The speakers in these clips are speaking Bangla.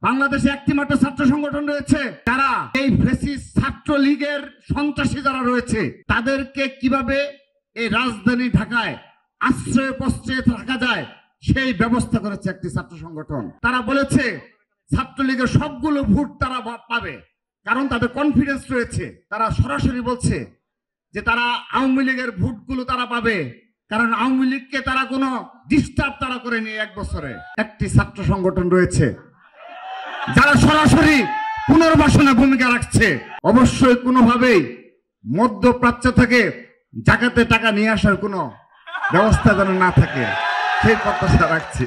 বাংলাদেশে একটি মাত্র ছাত্র সংগঠন রয়েছে যারা এই ফ্যাসিস্ট ছাত্রলীগের সন্ত্রাসী যারা রয়েছে তাদেরকে কিভাবে এই রাজধানী ঢাকায় আশ্রয় প্রশ্রয়ে থাকা যায় সেই ব্যবস্থা করেছে একটি ছাত্র সংগঠন। তারা বলেছে ছাত্রলীগের সবগুলো ভোট তারা পাবে, কারণ তাদের কনফিডেন্স রয়েছে। তারা সরাসরি বলছে যে তারা আওয়ামী লীগের ভোটগুলো তারা পাবে, কারণ আওয়ামী লীগকে তারা কোনো ডিস্টার্ব তারা করেনি। 1 বছরে একটি ছাত্র সংগঠন রয়েছে যারা সরাসরি পুনর্বাসনে ভূমিকা রাখছে। অবশ্যই কোনোভাবেই মধ্যপ্রাচ্য থেকে জাকাতে টাকা নিয়ে আসার কোনো ব্যবস্থা যেন না থাকে সেই প্রত্যাশা রাখছি।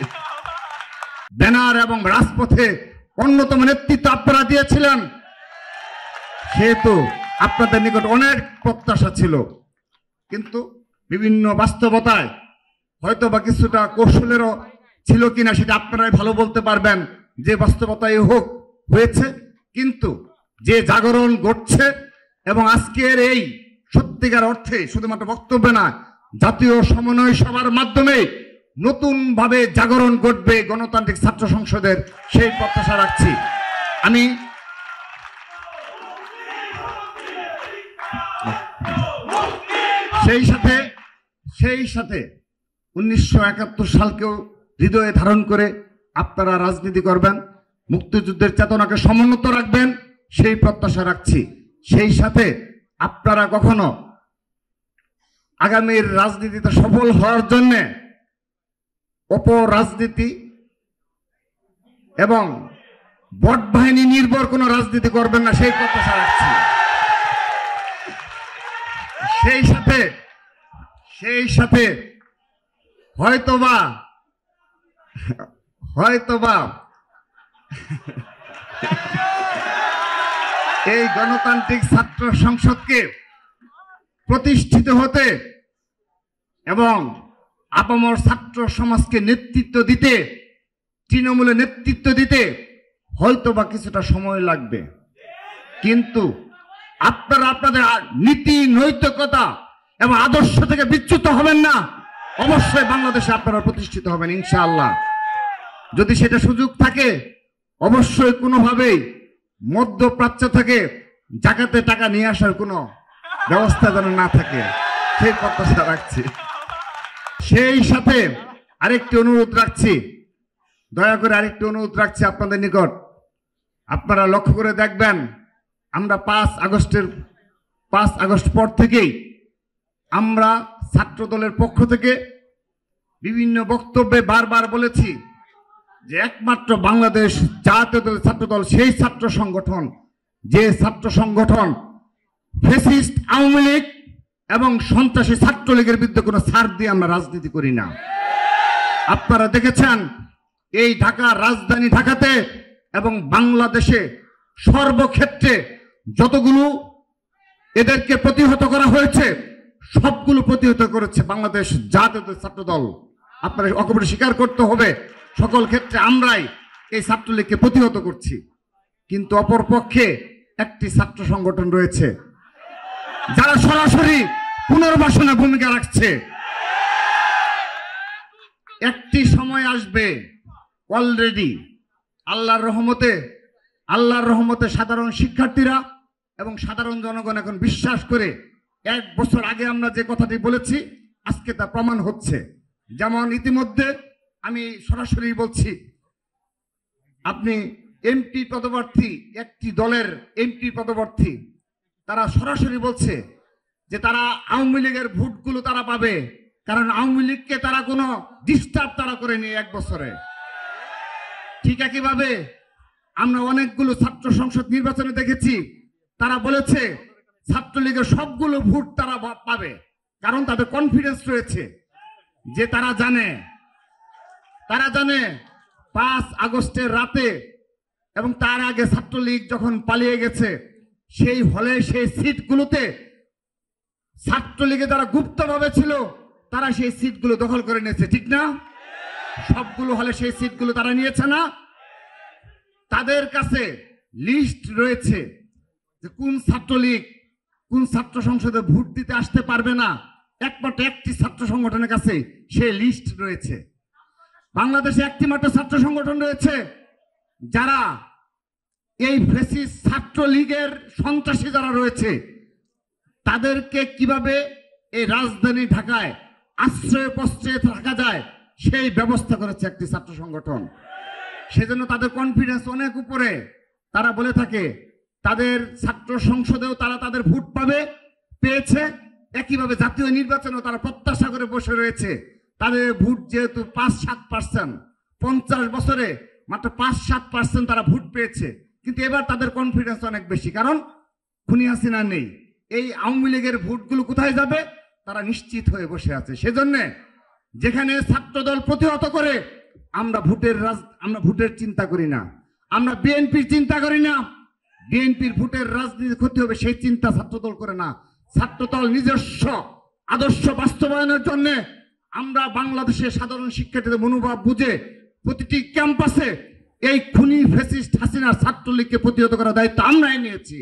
ব্যানার এবং রাজপথে অন্যতম নেতৃত্ব আপনারা দিয়েছিলেন, সেহেতু আপনাদের নিকট অনেক প্রত্যাশা ছিল, কিন্তু বিভিন্ন বাস্তবতায় হয়তো বা কিছুটা কৌশলেরও ছিল কিনা সেটা আপনারাই ভালো বলতে পারবেন। যে বাস্তবতায় হোক হয়েছে, কিন্তু যে জাগরণ ঘটছে এবং আজকের এই সত্যিকার অর্থে শুধুমাত্র বক্তব্য না, জাতীয় সমন্বয় সভার মাধ্যমে নতুন ভাবে জাগরণ ঘটবে গণতান্ত্রিক ছাত্র সংসদের, সেই প্রত্যাশা রাখছি। আমি সেই সাথে 1971 সালকেও হৃদয়ে ধারণ করে আপনারা রাজনীতি করবেন, মুক্তিযুদ্ধের চেতনাকে সমুন্নত রাখবেন, সেই প্রত্যাশা রাখছি। সেই সাথে আপনারা কখনো আগামীর রাজনীতিতে সফল হওয়ার জন্য অপরাজনীতি এবং ভোট বাহিনী নির্ভর কোনো রাজনীতি করবেন না, সেই প্রত্যাশা রাখছি। সেই সাথে হয়তোবা এই গণতান্ত্রিক ছাত্র সংসদকে প্রতিষ্ঠিত হতে এবং আপামর ছাত্র সমাজকে নেতৃত্ব দিতে, তৃণমূলে নেতৃত্ব দিতে হয়তোবা কিছুটা সময় লাগবে, কিন্তু আপনারা আপনাদের নীতি নৈতিকতা এবং আদর্শ থেকে বিচ্যুত হবেন না। অবশ্যই বাংলাদেশে আপনারা প্রতিষ্ঠিত হবেন ইনশাআল্লাহ। যদি সেটা সুযোগ থাকে, অবশ্যই কোনোভাবেই মধ্যপ্রাচ্য থেকে জাকাতে টাকা নিয়ে আসার কোনো ব্যবস্থা যেন না থাকে সেই প্রত্যাশা রাখছি। সেই সাথে আরেকটি অনুরোধ রাখছি, দয়া করে আরেকটি অনুরোধ রাখছি আপনাদের নিকট। আপনারা লক্ষ্য করে দেখবেন, আমরা 5 আগস্ট পর থেকেই আমরা ছাত্র দলের পক্ষ থেকে বিভিন্ন বক্তব্যে বারবার বলেছি যে একমাত্র বাংলাদেশ জাতীয় দলের ছাত্র দল সেই ছাত্র সংগঠন, যে ছাত্র সংগঠন ফ্যাসিস্ট আওয়ামী লীগ এবং সন্ত্রাসী ছাত্রলীগের বিরুদ্ধে কোনো ছাড় দিয়ে আমরা রাজনীতি করি না। আপনারা দেখেছেন এই ঢাকা, রাজধানী ঢাকাতে এবং বাংলাদেশে সর্বক্ষেত্রে যতগুলো এদেরকে প্রতিহত করা হয়েছে সবগুলো প্রতিহত করেছে বাংলাদেশ জাতীয় ছাত্র দল। আপনারা অকপটে স্বীকার করতে হবে, সকল ক্ষেত্রে আমরাই এই ছাত্রলীগকে প্রতিহত করছি। কিন্তু অপরপক্ষে একটি ছাত্র সংগঠন রয়েছে যারা সরাসরি পুনর্বাসনে ভূমিকা রাখছে। একটি সময় আসবে, অলরেডি আল্লাহর রহমতে সাধারণ শিক্ষার্থীরা এবং সাধারণ জনগণ এখন বিশ্বাস করে, 1 বছর আগে আমরা যে কথাটি বলেছি আজকে তা প্রমাণ হচ্ছে। যেমন ইতিমধ্যে আমি সরাসরি বলছি, আপনি এমপি পদপ্রার্থী, একটি দলের এমপি পদপ্রার্থী, তারা সরাসরি বলছে যে তারা আওয়ামী লীগের ভোটগুলো তারা পাবে, কারণ আওয়ামী লীগকে তারা কোনো ডিস্টার্ব তারা করেনি 1 বছরে। ঠিক একইভাবে আমরা অনেকগুলো ছাত্র সংসদ নির্বাচনে দেখেছি, তারা বলেছে ছাত্রলীগের সবগুলো ভোট তারা পাবে, কারণ তাদের কনফিডেন্স রয়েছে যে তারা জানে 5 আগস্টের রাতে এবং তার আগে ছাত্রলীগ যখন পালিয়ে গেছে, সেই হলে সেই সিটগুলোতে ছাত্রলীগে যারা গুপ্তভাবে ছিল তারা সেই সিটগুলো দখল করে নিয়েছে, ঠিক না? সবগুলো হলে সেই সিটগুলো তারা নিয়েছে না? তাদের কাছে লিস্ট রয়েছে যে কোন ছাত্রলীগ কোন ছাত্র সংসদে ভোট দিতে আসতে পারবে না, একমাত্র একটি ছাত্র সংগঠনের কাছে সেই লিস্ট রয়েছে। বাংলাদেশে একটি মাত্র ছাত্র সংগঠন রয়েছে যারা এই ফ্যাসিস্ট ছাত্রলীগের সন্ত্রাসী যারা রয়েছে তাদেরকে কিভাবে এই রাজধানী ঢাকায় আশ্রয় প্রশ্রয়ে থাকা যায় সেই ব্যবস্থা করেছে একটি ছাত্র সংগঠন। সেজন্য তাদের কনফিডেন্স অনেক উপরে। তারা বলে থাকে তাদের ছাত্র সংসদেও তারা তাদের ভোট পেয়েছে, একইভাবে জাতীয় নির্বাচনেও তারা প্রত্যাশা করে বসে রয়েছে। তাদের ভোট যেহেতু 5-7%, 50 বছরে মাত্র 5-7% তারা ভোট পেয়েছে, কিন্তু এবার তাদের কনফিডেন্স অনেক বেশি, কারণ খুনি হাসিনা নেই। এই আওয়ামী লীগের ভোটগুলো কোথায় যাবে তারা নিশ্চিত হয়ে বসে আছে। সেজন্য যেখানে ছাত্রদল প্রতিহত করে আমরা ভোটের চিন্তা করি না, আমরা বিএনপির চিন্তা করি না। বিএনপির ভোটের রাজনীতি ক্ষতি হবে সেই চিন্তা ছাত্রদল করে না। ছাত্রদল নিজস্ব আদর্শ বাস্তবায়নের জন্য আমরা বাংলাদেশের সাধারণ শিক্ষার্থীদের মনোভাব বুঝে প্রতিটি ক্যাম্পাসে এই খুনি ফ্যাসিস্ট হাসিনার ছাত্রলীগকে প্রতিহত করার দায়িত্ব আমরাই নিয়েছি।